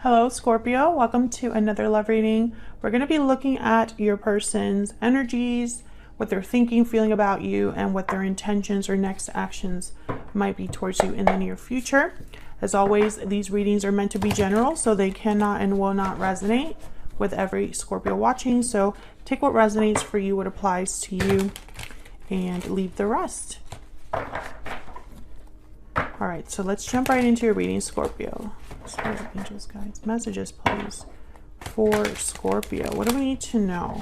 Hello, Scorpio. Welcome to another love reading. We're going to be looking at your person's energies, what they're thinking, feeling about you, and what their intentions or next actions might be towards you in the near future. As always, these readings are meant to be general, so they cannot and will not resonate with every Scorpio watching. So take what resonates for you, what applies to you, and leave the rest. All right, so let's jump right into your reading, Scorpio. Spirit, angels, guides, messages, please, for Scorpio. What do we need to know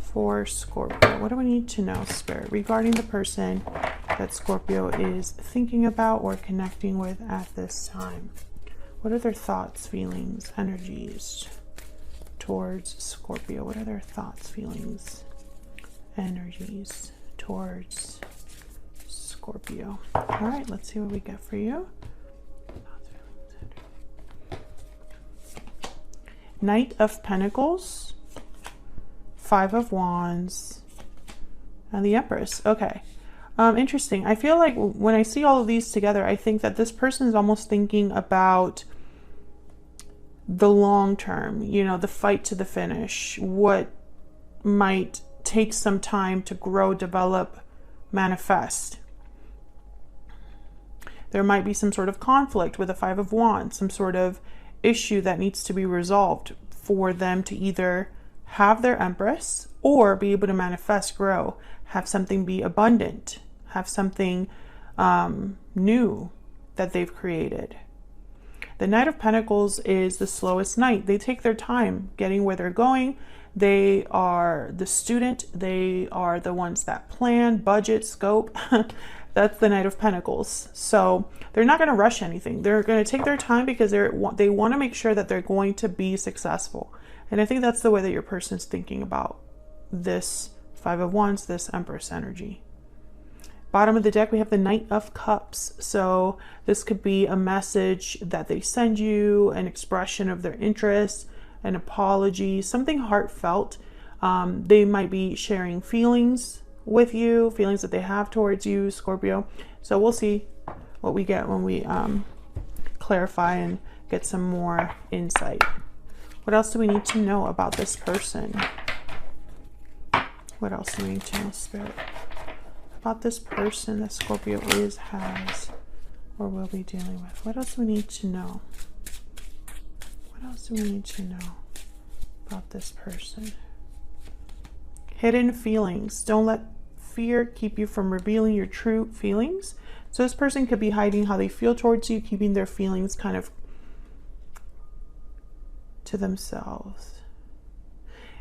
for Scorpio? What do we need to know, Spirit, regarding the person that Scorpio is thinking about or connecting with at this time? What are their thoughts, feelings, energies towards Scorpio? What are their thoughts, feelings, energies towards Scorpio? All right, let's see what we get for you. Knight of Pentacles, Five of Wands, and the Empress. Okay, interesting. I feel like when I see all of these together, I think that this person is almost thinking about the long term, you know, the fight to the finish, what might take some time to grow, develop, manifest. There might be some sort of conflict with the Five of Wands, some sort of issue that needs to be resolved for them to either have their Empress or be able to manifest, grow, have something be abundant, have something new that they've created. The Knight of Pentacles is the slowest knight. They take their time getting where they're going. They are the student. They are the ones that plan, budget, scope. That's the Knight of Pentacles. So they're not going to rush anything. They're going to take their time because they want to make sure that they're going to be successful. And I think that's the way that your person's thinking about this Five of Wands, this Empress energy. Bottom of the deck, we have the Knight of Cups. So this could be a message that they send you, an expression of their interest, an apology, something heartfelt. They might be sharing feelings with you, feelings that they have towards you, Scorpio. So we'll see what we get when we clarify and get some more insight. What else do we need to know about this person? What else do we need to know, Spirit, about this person that Scorpio has, or will be dealing with? What else do we need to know? What else do we need to know about this person? Hidden feelings. Don't let fear keep you from revealing your true feelings. So this person could be hiding how they feel towards you, keeping their feelings kind of to themselves.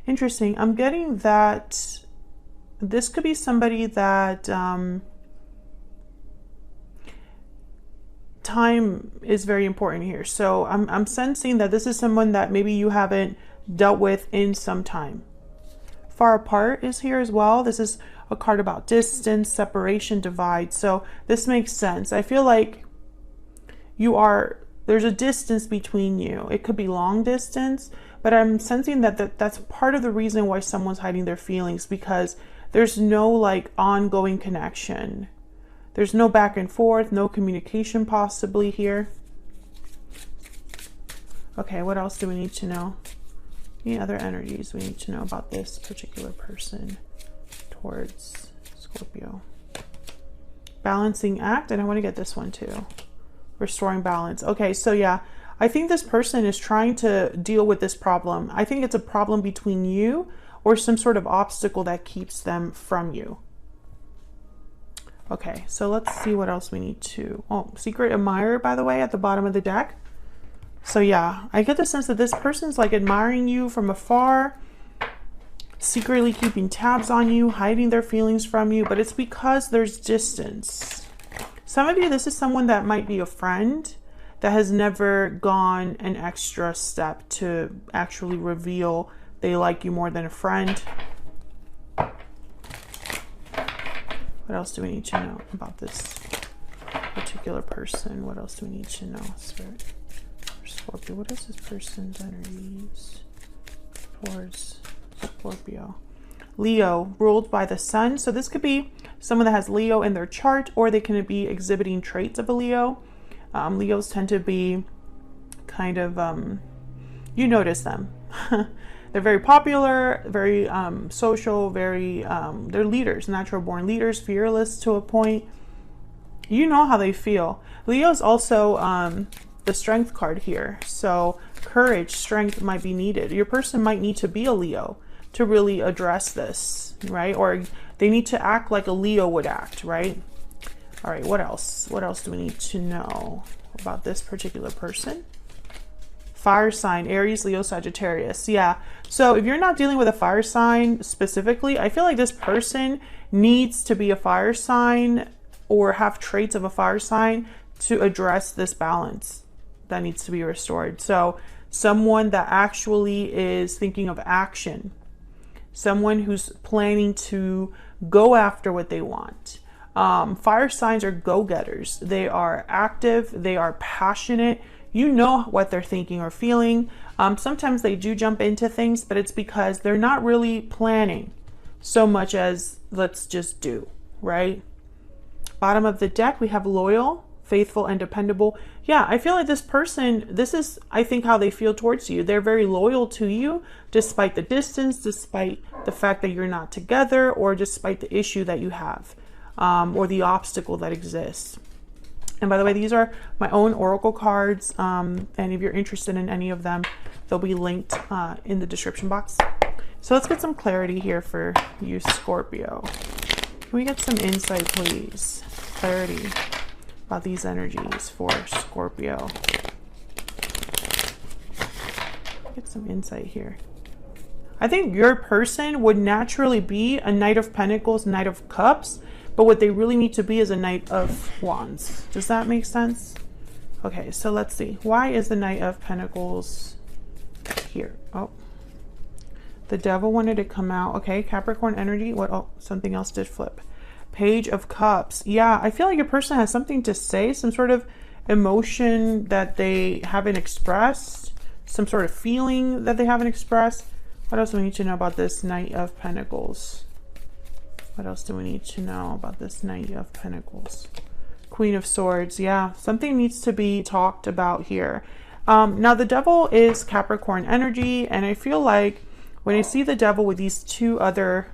Interesting. I'm getting that this could be somebody that time is very important here. So I'm sensing that this is someone that maybe you haven't dealt with in some time. Far apart is here as well. This is a card about distance, separation, divide. So this makes sense. I feel like there's a distance between you. It could be long distance, but I'm sensing that that's part of the reason why someone's hiding their feelings, because there's no like ongoing connection. There's no back and forth, no communication possibly here. Okay, what else do we need to know? Any other energies we need to know about this particular person towards Scorpio? Balancing act, and I want to get this one too. Restoring balance. Okay, so yeah, I think this person is trying to deal with this problem. I think it's a problem between you or some sort of obstacle that keeps them from you. Okay, so let's see what else we need to... Oh, secret admirer, by the way, at the bottom of the deck. So yeah, I get the sense that this person's like admiring you from afar, secretly keeping tabs on you, hiding their feelings from you, but it's because there's distance. Some of you, this is someone that might be a friend that has never gone an extra step to actually reveal they like you more than a friend. What else do we need to know about this particular person? What else do we need to know, Spirit? Scorpio, what is this person's energies towards Scorpio? Leo, ruled by the sun. So this could be someone that has Leo in their chart, or they can be exhibiting traits of a Leo. Leos tend to be kind of, you notice them. They're very popular, very social, very, they're leaders, natural born leaders, fearless to a point. You know how they feel. Leo's also the strength card here. So courage, strength might be needed. Your person might need to be a Leo to really address this, right? Or they need to act like a Leo would act, right? All right, what else? What else do we need to know about this particular person? Fire sign, Aries, Leo, Sagittarius. Yeah. So if you're not dealing with a fire sign specifically, I feel like this person needs to be a fire sign or have traits of a fire sign to address this balance that needs to be restored. So someone that actually is thinking of action, someone who's planning to go after what they want. Fire signs are go-getters. They are active. They are passionate. You know what they're thinking or feeling. Sometimes they do jump into things, but it's because they're not really planning so much as let's just do, right? Bottom of the deck, we have loyal, faithful, and dependable. Yeah, I feel like this person, this is, I think, how they feel towards you. They're very loyal to you, despite the distance, despite the fact that you're not together, or despite the issue that you have, or the obstacle that exists. And by the way, these are my own oracle cards. And if you're interested in any of them, they'll be linked in the description box. So let's get some clarity here for you, Scorpio. Can we get some insight, please? Clarity about these energies for Scorpio. Get some insight here. I think your person would naturally be a Knight of Pentacles, Knight of Cups, but what they really need to be is a Knight of Wands. Does that make sense? Okay, so let's see. Why is the Knight of Pentacles here? Oh, the Devil wanted to come out. Okay, Capricorn energy. What? Oh, something else did flip. Page of Cups. Yeah, I feel like your person has something to say, some sort of emotion that they haven't expressed, some sort of feeling that they haven't expressed. What else do we need to know about this Knight of Pentacles? What else do we need to know about this Knight of Pentacles? Queen of Swords. Yeah, something needs to be talked about here. Now, the Devil is Capricorn energy, and I feel like when I see the Devil with these two other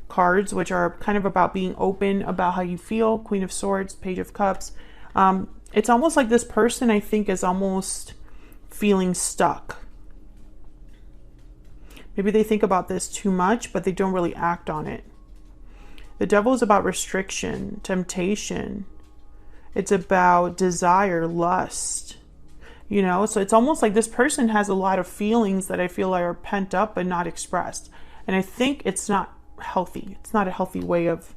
cards, which are kind of about being open about how you feel, Queen of Swords, Page of Cups, it's almost like this person, I think, is almost feeling stuck. Maybe they think about this too much, but they don't really act on it. The Devil is about restriction, temptation. It's about desire, lust, you know? So it's almost like this person has a lot of feelings that I feel like are pent up but not expressed. And I think it's not healthy. It's not a healthy way of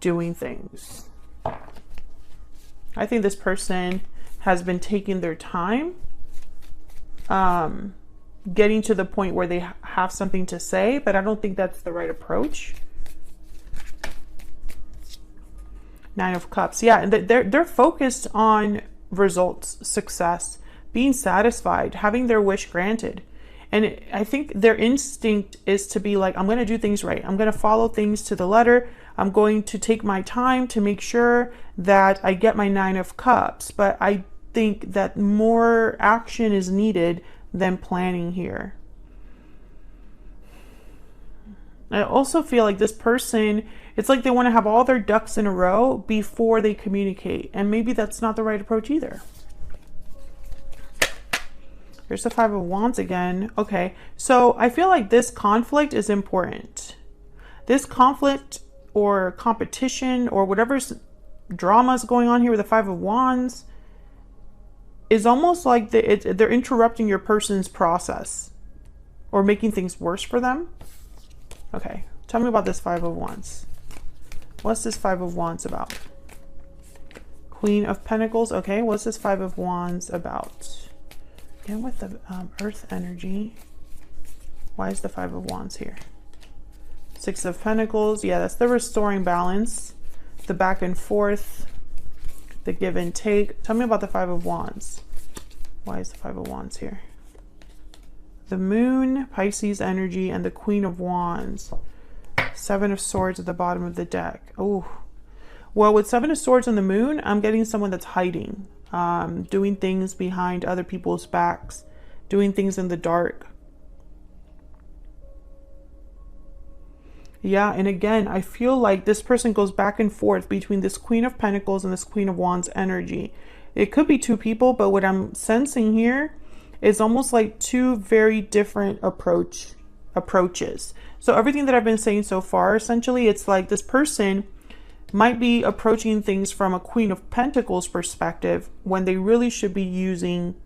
doing things. I think this person has been taking their time, getting to the point where they have something to say, but I don't think that's the right approach. Nine of Cups. Yeah, and they're focused on results, success, being satisfied, having their wish granted. And I think their instinct is to be like, I'm going to do things right. I'm going to follow things to the letter. I'm going to take my time to make sure that I get my Nine of Cups. But I think that more action is needed than planning here. I also feel like this person, it's like they want to have all their ducks in a row before they communicate. And maybe that's not the right approach either. Here's the Five of Wands again. Okay, so I feel like this conflict is important. This conflict or competition or whatever drama is going on here with the Five of Wands is almost like they're interrupting your person's process or making things worse for them. Okay, tell me about this Five of Wands. What's this Five of Wands about? Queen of Pentacles. Okay, what's this Five of Wands about? Again, with the Earth energy. Why is the Five of Wands here? Six of Pentacles. Yeah, that's the restoring balance. The back and forth. The give and take. Tell me about the Five of Wands. Why is the Five of Wands here? The Moon, Pisces energy, and the Queen of Wands. Seven of Swords at the bottom of the deck. Oh, well, with Seven of Swords and the Moon, I'm getting someone that's hiding. doing things behind other people's backs, doing things in the dark. Yeah, and again, I feel like this person goes back and forth between this Queen of Pentacles and this Queen of Wands energy. It could be two people, but what I'm sensing here is almost like two very different approaches. So everything that I've been saying so far, essentially, it's like this person might be approaching things from a Queen of Pentacles perspective when they really should be using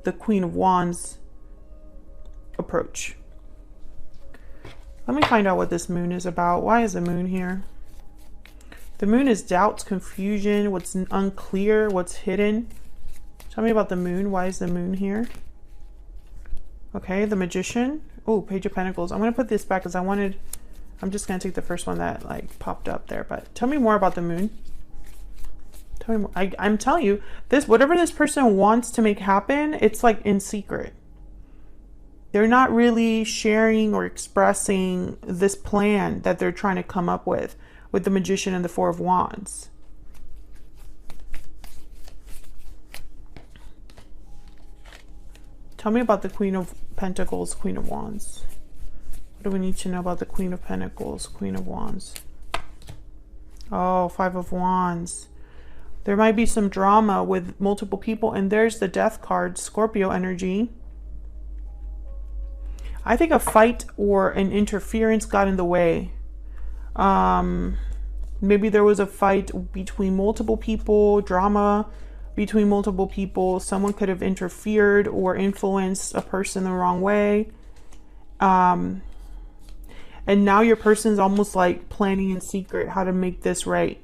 the Queen of Wands approach. Let me find out what this moon is about. Why is the moon here? The moon is doubts, confusion, what's unclear, what's hidden. Tell me about the moon. Why is the moon here? Okay, the Magician. Oh, Page of Pentacles. I'm going to put this back because I'm just going to take the first one that like popped up there. But tell me more about the moon. Tell me more. I'm telling you, whatever this person wants to make happen, it's like in secret. They're not really sharing or expressing this plan that they're trying to come up with the Magician and the Four of Wands. Tell me about the Queen of Pentacles, Queen of Wands. What do we need to know about the Queen of Pentacles, Queen of Wands? Oh, Five of Wands. There might be some drama with multiple people, and there's the Death card, Scorpio energy. I think a fight or an interference got in the way. Maybe there was a fight between multiple people, drama between multiple people. Someone could have interfered or influenced a person the wrong way. And now your person's almost like planning in secret how to make this right.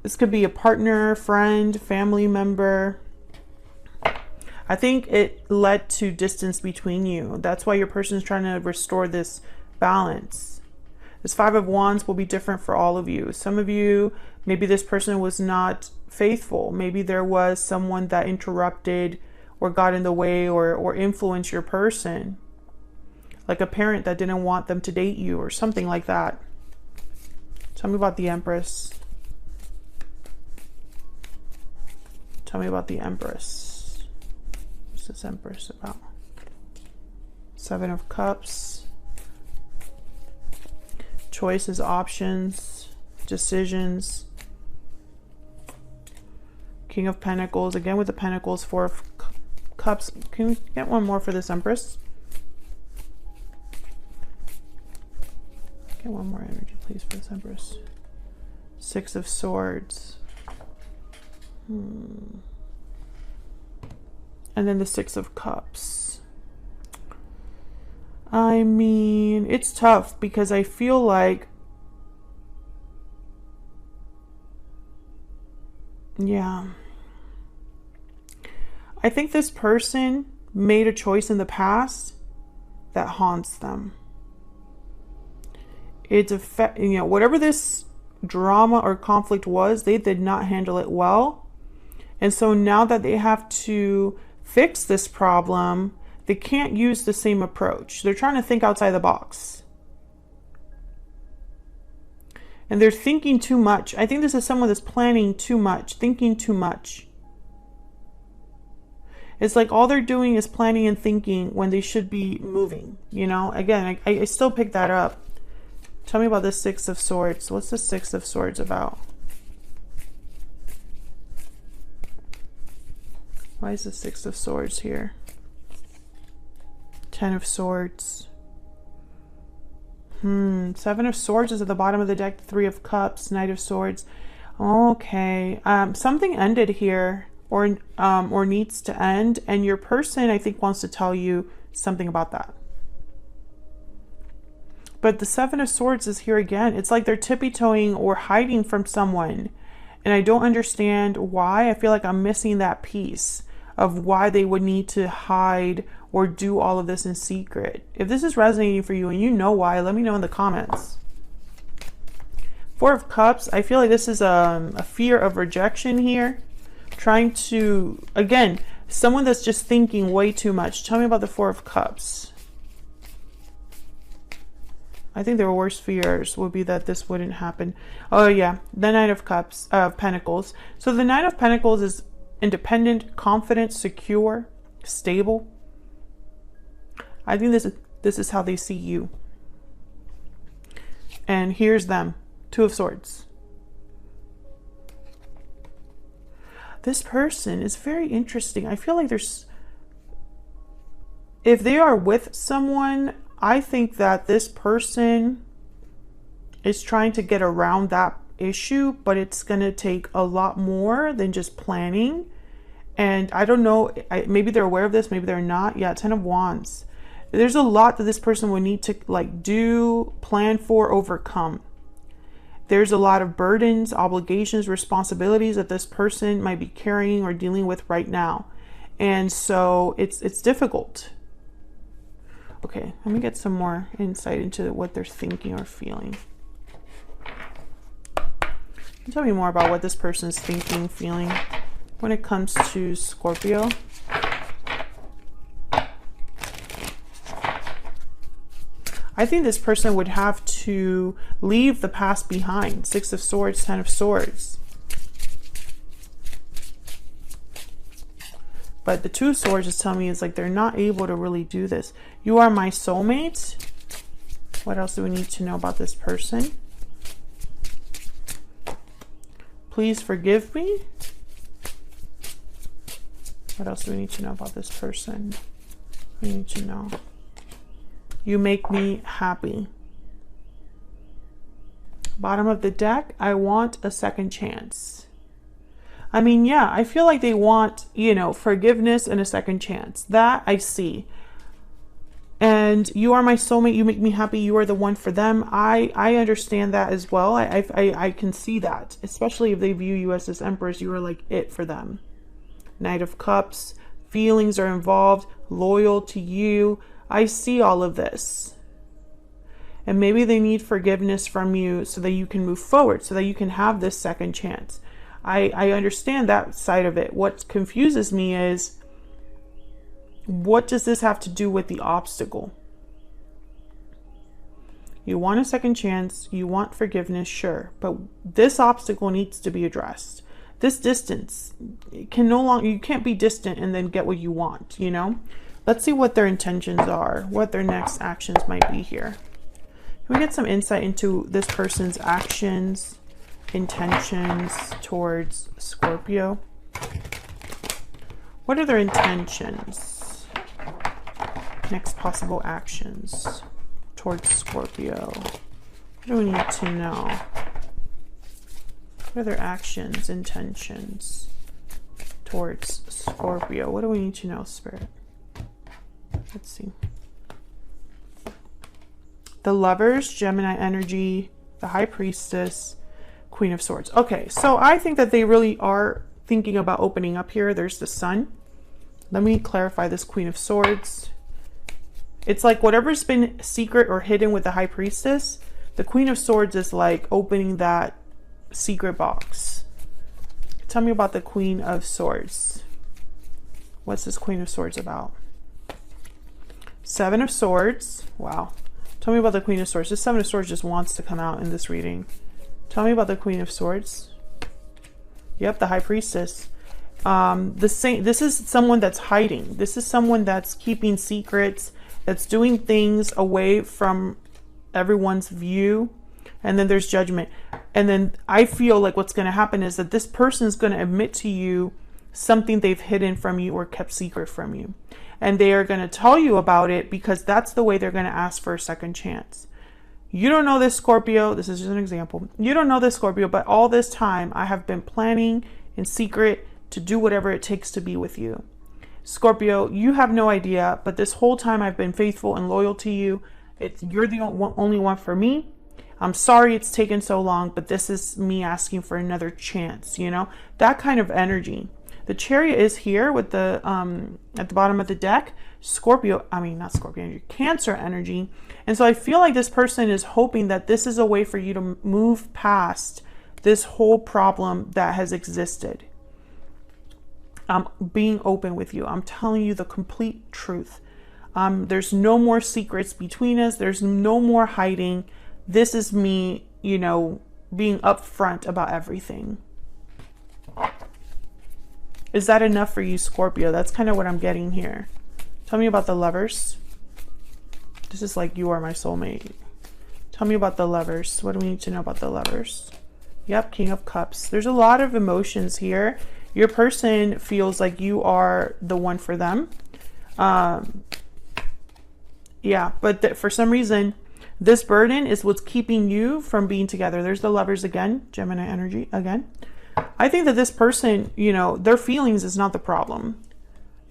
This could be a partner, friend, family member. I think it led to distance between you. That's why your person is trying to restore this balance. This Five of Wands will be different for all of you. Some of you, maybe this person was not faithful. Maybe there was someone that interrupted or got in the way or influenced your person. Like a parent that didn't want them to date you or something like that. Tell me about the Empress. Tell me about the Empress. This Empress about? Seven of Cups. Choices, options, decisions. King of Pentacles, again with the Pentacles, Four of Cups. Can we get one more for this Empress? Get one more energy, please, for this Empress. Six of Swords. And then the Six of Cups. I mean, it's tough because I feel like, yeah, I think this person made a choice in the past that haunts them. It's whatever this drama or conflict was, they did not handle it well. And so now that they have to fix this problem, they can't use the same approach. They're trying to think outside the box. And they're thinking too much. I think this is someone that's planning too much, thinking too much. It's like all they're doing is planning and thinking when they should be moving. You know, again, I still pick that up. Tell me about the Six of Swords. What's the Six of Swords about? Why is the Six of Swords here? Ten of Swords. Seven of Swords is at the bottom of the deck. Three of Cups, Knight of Swords. Okay. Something ended here or needs to end. And your person, I think, wants to tell you something about that. But the Seven of Swords is here again. It's like they're tippy-toeing or hiding from someone. And I don't understand why. I feel like I'm missing that piece of why they would need to hide or do all of this in secret. If this is resonating for you and you know why, let me know in the comments. Four of Cups, I feel like this is a fear of rejection here. Trying to, again, someone that's just thinking way too much. Tell me about the Four of Cups. I think their worst fears would be that this wouldn't happen. Oh yeah, the Knight of Cups, Pentacles. So the Knight of Pentacles is independent, confident, secure, stable. I think this is how they see you. And here's them, Two of Swords. This person is very interesting. I feel like there's, if they are with someone, I think that this person is trying to get around that issue, but it's going to take a lot more than just planning. And I don't know, maybe they're aware of this, maybe they're not. Yeah, Ten of Wands. There's a lot that this person would need to like do, plan for, overcome. There's a lot of burdens, obligations, responsibilities that this person might be carrying or dealing with right now. And so it's difficult. Okay, let me get some more insight into what they're thinking or feeling. Can you tell me more about what this person is thinking, feeling when it comes to Scorpio? I think this person would have to leave the past behind. Six of Swords, Ten of Swords. But the Two of Swords is telling me it's like they're not able to really do this. You are my soulmate. What else do we need to know about this person? Please forgive me. What else do we need to know about this person? We need to know. You make me happy. Bottom of the deck, I want a second chance. I mean, yeah, I feel like they want, you know, forgiveness and a second chance. That I see. And you are my soulmate. You make me happy. You are the one for them. I understand that as well. I can see that, especially if they view you as this Empress. You are like it for them. Knight of Cups. Feelings are involved. Loyal to you. I see all of this. And maybe they need forgiveness from you so that you can move forward, so that you can have this second chance. I understand that side of it. What confuses me is, what does this have to do with the obstacle? You want a second chance, you want forgiveness, sure, but this obstacle needs to be addressed. This distance can no longer, you can't be distant and then get what you want, you know? Let's see what their intentions are, what their next actions might be here. Can we get some insight into this person's actions, intentions towards Scorpio? What are their intentions? Next possible actions towards Scorpio. What do we need to know? What are their actions, intentions towards Scorpio? What do we need to know, Spirit? Let's see. The Lovers, Gemini energy, the High Priestess, Queen of Swords. Okay, so I think that they really are thinking about opening up here. There's the Sun. Let me clarify this Queen of Swords. It's like whatever's been secret or hidden with the High Priestess, the Queen of Swords is like opening that secret box. Tell me about the Queen of Swords. What's this Queen of Swords about? Seven of Swords. Wow. Tell me about the Queen of Swords. This Seven of Swords just wants to come out in this reading. Tell me about the Queen of Swords. Yep, the High Priestess. This is someone that's hiding. This is someone that's keeping secrets, that's doing things away from everyone's view. And then there's Judgment. And then I feel like what's going to happen is that this person is going to admit to you something they've hidden from you or kept secret from you. And they are going to tell you about it because that's the way they're going to ask for a second chance. You don't know this, Scorpio. This is just an example. You don't know this, Scorpio, but all this time I have been planning in secret to do whatever it takes to be with you. Scorpio, you have no idea, but this whole time I've been faithful and loyal to you. You're the only one for me. I'm sorry it's taken so long, but this is me asking for another chance, you know? That kind of energy. The Chariot is here with the at the bottom of the deck. Cancer energy. And so I feel like this person is hoping that this is a way for you to move past this whole problem that has existed. I'm being open with you. I'm telling you the complete truth. There's no more secrets between us. There's no more hiding. This is me, you know, being upfront about everything. Is that enough for you, Scorpio? That's kind of what I'm getting here. Tell me about the Lovers. This is like, you are my soulmate. Tell me about the Lovers. What do we need to know about the Lovers? Yep, King of Cups. There's a lot of emotions here. Your person feels like you are the one for them. Yeah, but for some reason, this burden is what's keeping you from being together. There's the Lovers again, Gemini energy again. I think that this person, you know, their feelings is not the problem.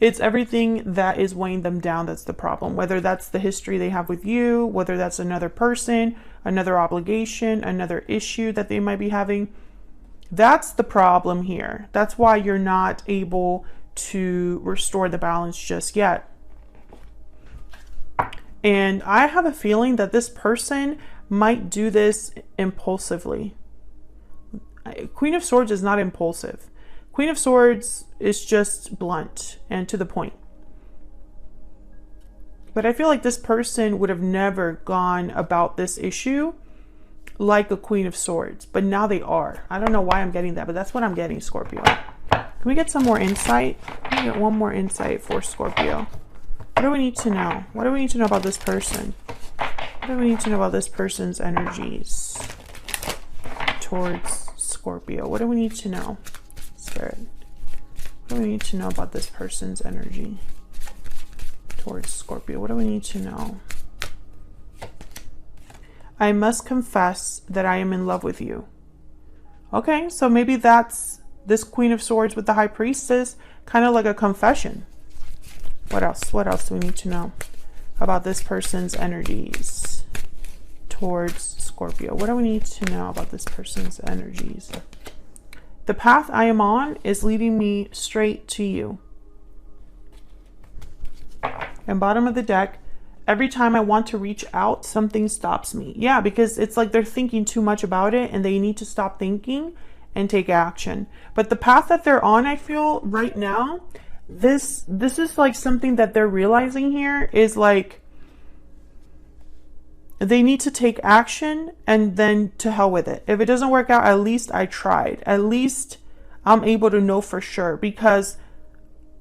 It's everything that is weighing them down that's the problem. Whether that's the history they have with you, whether that's another person, another obligation, another issue that they might be having. That's the problem here. That's why you're not able to restore the balance just yet. And I have a feeling that this person might do this impulsively. Queen of Swords is not impulsive. Queen of Swords is just blunt and to the point. But I feel like this person would have never gone about this issue like a Queen of Swords. But now they are. I don't know why I'm getting that, but that's what I'm getting, Scorpio. Can we get some more insight? Can we get one more insight for Scorpio? What do we need to know? What do we need to know about this person? What do we need to know about this person's energies towards Scorpio? What do we need to know, Spirit? What do we need to know about this person's energy towards Scorpio? What do we need to know? I must confess that I am in love with you. Okay, so maybe that's this Queen of Swords with the High Priestess, kind of like a confession. What else? What else do we need to know about this person's energies towards Scorpio? What do we need to know about this person's energies? The path I am on is leading me straight to you. And bottom of the deck, every time I want to reach out, something stops me. Yeah, because it's like they're thinking too much about it and they need to stop thinking and take action. But the path that they're on, I feel right now, this is like something that they're realizing here is like they need to take action and then to hell with it. If it doesn't work out, at least I tried. At least I'm able to know for sure, because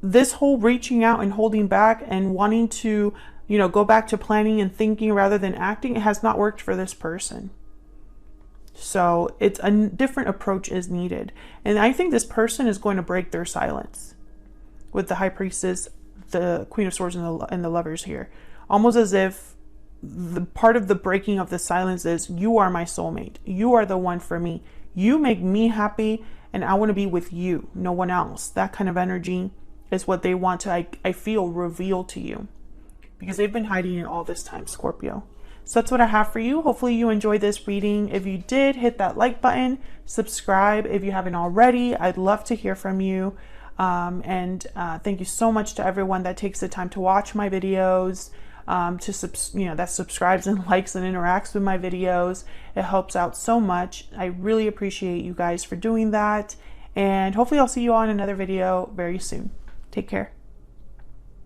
this whole reaching out and holding back and wanting to, you know, go back to planning and thinking rather than acting, it has not worked for this person. So it's a different approach is needed. And I think this person is going to break their silence with the High Priestess, the Queen of Swords, and the Lovers here. Almost as if the part of the breaking of the silence is, you are my soulmate. You are the one for me. You make me happy and I want to be with you, no one else. That kind of energy is what they want to, I feel, reveal to you. Because they've been hiding it all this time, Scorpio. So that's what I have for you. Hopefully you enjoyed this reading. If you did, hit that like button. Subscribe if you haven't already. I'd love to hear from you. Thank you so much to everyone that takes the time to watch my videos, that subscribes and likes and interacts with my videos. It helps out so much. I really appreciate you guys for doing that. And hopefully I'll see you on another video very soon. Take care.